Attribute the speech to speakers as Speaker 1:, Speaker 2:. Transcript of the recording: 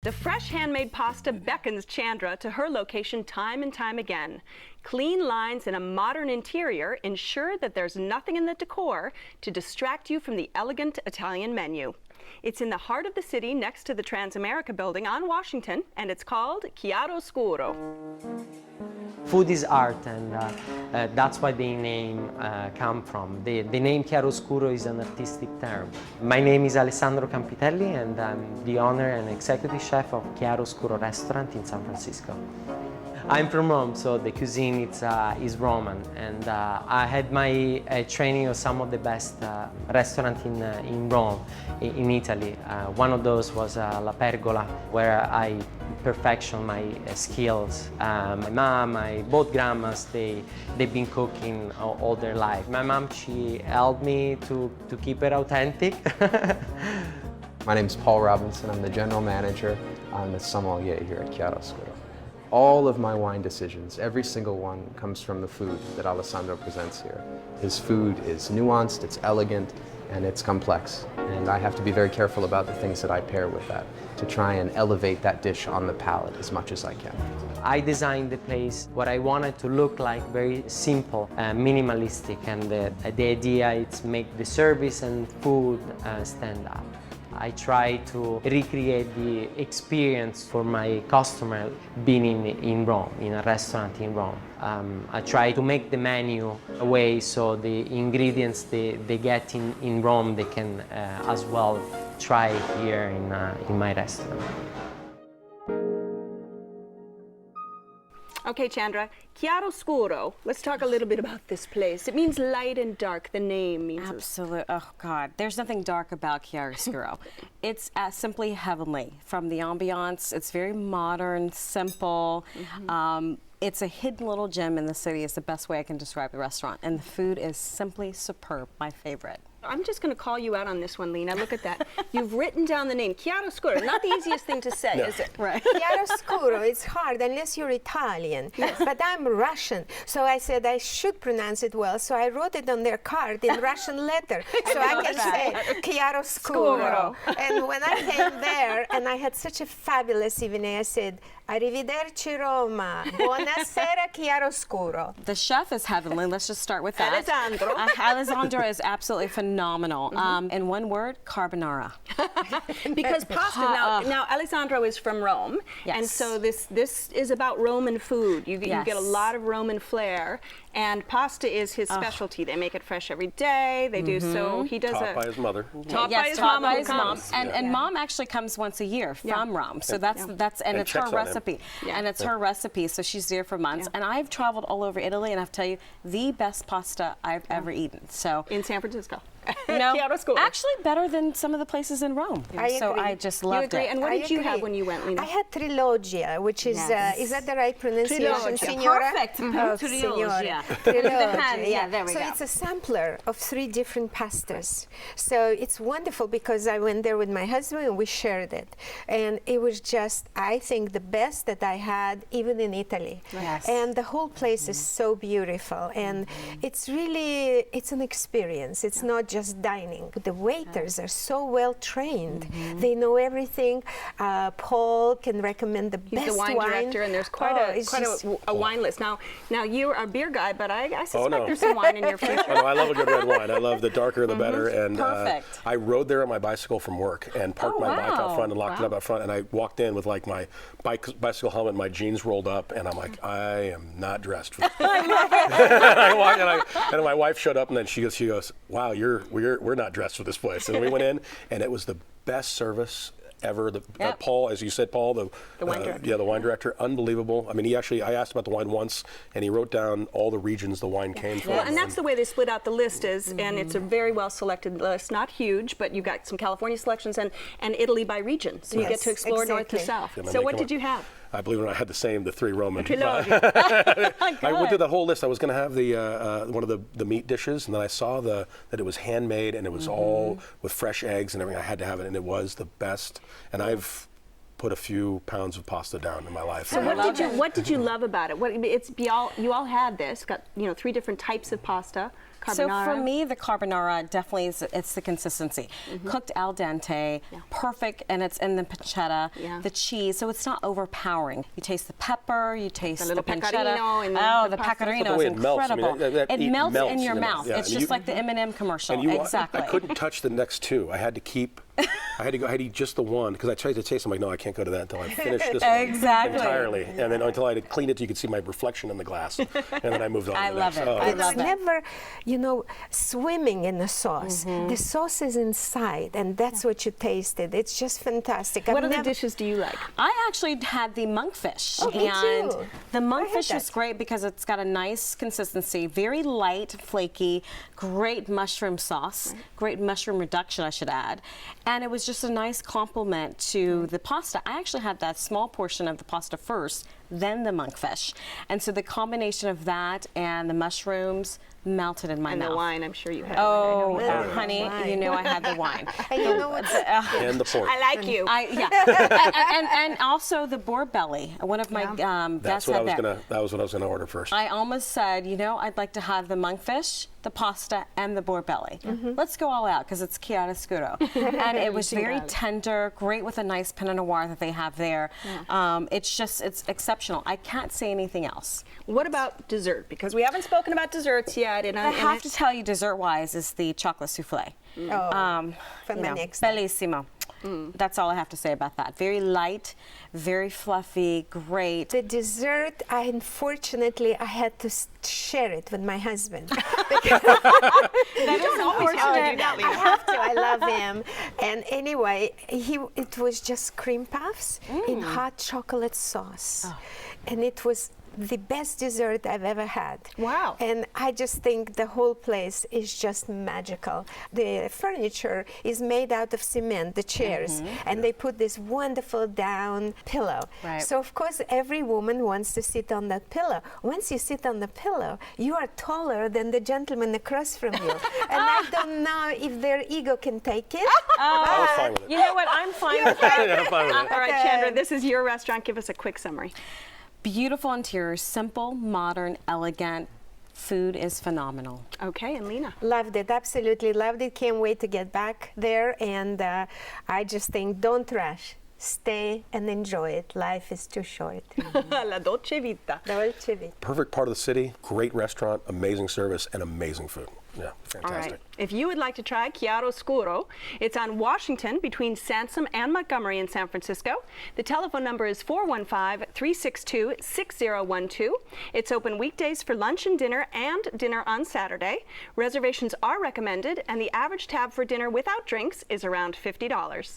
Speaker 1: The fresh handmade pasta beckons Chandra to her location time and time again. Clean lines and a modern interior ensure that there's nothing in the decor to distract you from the elegant Italian menu. It's in the heart of the city next to the Transamerica building on Washington, and it's called Chiaroscuro.
Speaker 2: Food is art, and that's why the name come from. The name Chiaroscuro is an artistic term. My name is Alessandro Campitelli, and I'm the owner and executive chef of Chiaroscuro restaurant in San Francisco. I'm from Rome, so the cuisine is Roman, and I had my training of some of the best restaurants in Rome, in Italy. One of those was La Pergola, where I perfection my skills. My mom, both grandmas, they've been cooking all their life. My mom, she helped me to keep it authentic.
Speaker 3: My name is Paul Robinson. I'm the general manager. I'm the sommelier here at Chiaroscuro. All of my wine decisions, every single one, comes from the food that Alessandro presents here. His food is nuanced, it's elegant, and it's complex. And I have to be very careful about the things that I pair with that to try and elevate that dish on the palate as much as I can.
Speaker 2: I designed the place what I wanted to look like, very simple, minimalistic, and the idea is make the service and food stand out. I try to recreate the experience for my customer being in Rome, in a restaurant in Rome. I try to make the menu a way so the ingredients they get in Rome, they can as well try here in my restaurant.
Speaker 1: Okay, Chandra, Chiaroscuro. Let's talk a little bit about this place. It means light and dark. The name means
Speaker 4: absolutely. Oh God, there's nothing dark about Chiaroscuro. It's simply heavenly. From the ambiance, it's very modern, simple. It's a hidden little gem in the city. Is the best way I can describe the restaurant, and the food is simply superb. My favorite.
Speaker 1: I'm just going to call you out on this one, Lena. Look at that. You've written down the name, Chiaroscuro. Not the easiest thing to say, is it?
Speaker 4: Right.
Speaker 5: Chiaroscuro, it's hard unless you're Italian. Yes. But I'm Russian, so I said I should pronounce it well, so I wrote it on their card in Russian letter, so I can say Chiaroscuro. And when I came there, and I had such a fabulous evening, I said, Arrivederci Roma, buonasera Chiaroscuro.
Speaker 4: The chef is heavenly. Let's just start with that.
Speaker 1: Alessandro.
Speaker 4: Alessandro is absolutely phenomenal. In one word, carbonara.
Speaker 1: Because pasta, now Alessandro is from Rome, and so this is about Roman food. You get a lot of Roman flair, and pasta is his specialty. They make it fresh every day. They do so. He does
Speaker 6: taught by his mother.
Speaker 1: Taught by his mom.
Speaker 4: And mom actually comes once a year from Rome. So that's and it's her recipe. And it's her recipe, so she's there for months. And I've traveled all over Italy, and I have to tell you, the best pasta I've ever eaten. So
Speaker 1: in San Francisco.
Speaker 4: No, actually better than some of the places in Rome. So I just loved it.
Speaker 1: And what did you have when you went, Lena?
Speaker 5: I had Trilogia, which is that the right pronunciation,
Speaker 1: Trilogia.
Speaker 5: Signora?
Speaker 4: Perfect.
Speaker 5: Trilogia.
Speaker 4: There we
Speaker 5: go. So it's a sampler of 3 different pastas. So it's wonderful because I went there with my husband and we shared it. And it was just, I think, the best that I had even in Italy.
Speaker 4: Yes.
Speaker 5: And the whole place is so beautiful. And it's really, it's an experience. It's not just dining. The waiters are so well trained. They know everything. Paul can recommend the best wine.
Speaker 1: He's the wine director, and there's quite a wine list. Now you're a beer guy, but I suspect there's some wine in your future.
Speaker 6: Oh, no, I love a good red wine. I love the darker the better. And
Speaker 4: perfect.
Speaker 6: I rode there on my bicycle from work and parked my bike out front and locked it up out front. And I walked in with like my bicycle helmet, my jeans rolled up, and I'm like, I am not dressed for this. I walked and my wife showed up, and then she goes, wow, we're not dressed for this place. And we went in, and it was the best service ever. Paul, as you said, Paul, the wine director. The wine director, unbelievable. I mean, I asked about the wine once, and he wrote down all the regions the wine came from.
Speaker 1: Well, and that's the way they split out the list is, and it's a very well selected list, not huge, but you've got some California selections and Italy by region, so you get to explore north to south. So what did you have?
Speaker 6: I believe I had the 3 Roman.
Speaker 1: I
Speaker 6: went through the whole list. I was going to have the one of the meat dishes, and then I saw that it was handmade and it was all with fresh eggs and everything. I had to have it, and it was the best. And I've put a few pounds of pasta down in my life.
Speaker 1: So what did you love about it? You all had this, got 3 different types of pasta.
Speaker 4: So for
Speaker 1: Carbonara?
Speaker 4: me, the carbonara definitely it's the consistency. Cooked al dente, perfect, and it's in the pancetta,
Speaker 1: Yeah.
Speaker 4: the cheese, so it's not overpowering. You taste the pepper, you taste
Speaker 1: little
Speaker 4: the pancetta.
Speaker 1: pecorino in
Speaker 4: Oh,
Speaker 1: the
Speaker 4: the
Speaker 1: pasta.
Speaker 4: pecorino
Speaker 6: The way
Speaker 4: is
Speaker 6: it melts, I mean,
Speaker 4: incredible.
Speaker 6: that
Speaker 4: It
Speaker 6: meat
Speaker 4: melts
Speaker 6: melts
Speaker 4: in your
Speaker 6: in the
Speaker 4: mouth.
Speaker 6: mouth. Yeah,
Speaker 4: It's
Speaker 6: and
Speaker 4: just
Speaker 6: you-
Speaker 4: like the M&M commercial.
Speaker 6: And
Speaker 4: Exactly.
Speaker 6: I couldn't touch the next two. I had to keep. I had to eat just the one because I tried to taste. I'm like, no, I can't go to that until I finish this one
Speaker 4: Exactly.
Speaker 6: entirely, and then until I had cleaned it, so you could see my reflection in the glass, and then I moved on.
Speaker 4: I
Speaker 6: to the
Speaker 4: love
Speaker 6: next.
Speaker 4: it.
Speaker 6: Oh,
Speaker 4: I
Speaker 5: It's
Speaker 4: love it.
Speaker 5: never, swimming in the sauce. The sauce is inside, and that's what you tasted. It's just fantastic.
Speaker 1: What
Speaker 5: I've
Speaker 1: other
Speaker 5: never-
Speaker 1: dishes do you like?
Speaker 4: I actually had the monkfish,
Speaker 5: Oh, me
Speaker 4: and
Speaker 5: too.
Speaker 4: the
Speaker 5: I had
Speaker 4: monkfish is
Speaker 5: that.
Speaker 4: great because it's got a nice consistency, very light, flaky, great mushroom sauce, great mushroom reduction, I should add, and it was just a nice complement to the pasta. I actually had that small portion of the pasta first, then the monkfish, and so the combination of that and the mushrooms melted in my
Speaker 1: And
Speaker 4: mouth.
Speaker 1: the wine, I'm sure you had.
Speaker 4: Oh,
Speaker 5: Yeah.
Speaker 4: honey,
Speaker 5: Wine.
Speaker 4: you know I had the wine.
Speaker 5: And you know what?
Speaker 6: and the pork.
Speaker 1: I like you.
Speaker 4: And also the boar belly. One of my
Speaker 6: That's
Speaker 4: guests
Speaker 6: what I
Speaker 4: had
Speaker 6: was
Speaker 4: that.
Speaker 6: gonna. That was what I was gonna order first.
Speaker 4: I almost said, I'd like to have the monkfish, the pasta, and the boar belly. Let's go all out because it's chiaroscuro. And it was very tender, great with a nice Pinot Noir that they have there. It's exceptional. I can't say anything else.
Speaker 1: What about dessert? Because we haven't spoken about desserts yet. And
Speaker 4: I have to tell you, dessert-wise, is the chocolate souffle.
Speaker 5: For my next.
Speaker 4: Bellissimo. That's all I have to say about that. Very light, very fluffy, great.
Speaker 5: The dessert, unfortunately, I had to share it with my husband.
Speaker 1: You don't always have to do that,
Speaker 5: I
Speaker 1: Lena.
Speaker 5: have to. I love him. And anyway, it was just cream puffs in hot chocolate sauce, and it was the best dessert I've ever had.
Speaker 1: Wow.
Speaker 5: And I just think the whole place is just magical. The furniture is made out of cement, the chairs, and they put this wonderful down pillow.
Speaker 4: Right.
Speaker 5: So of course every woman wants to sit on that pillow. Once you sit on the pillow, you are taller than the gentleman across from you. And I don't know if their ego can take it.
Speaker 6: I was fine with it.
Speaker 4: You know what? I'm fine with that.
Speaker 6: Yeah, I'm fine with it.
Speaker 1: All right, Chandra, this is your restaurant. Give us a quick summary.
Speaker 4: Beautiful interior, simple, modern, elegant. Food is phenomenal.
Speaker 1: Okay, and Lena.
Speaker 5: Loved it, absolutely loved it. Can't wait to get back there. And I just think don't rush. Stay and enjoy it. Life is too short.
Speaker 1: La Dolce Vita.
Speaker 5: Dolce vita.
Speaker 6: Perfect part of the city. Great restaurant. Amazing service and amazing food. Yeah,
Speaker 1: All
Speaker 6: fantastic.
Speaker 1: right. If you would like to try Chiaroscuro, it's on Washington between Sansom and Montgomery in San Francisco. The telephone number is 415-362-6012. It's open weekdays for lunch and dinner on Saturday. Reservations are recommended, and the average tab for dinner without drinks is around $50.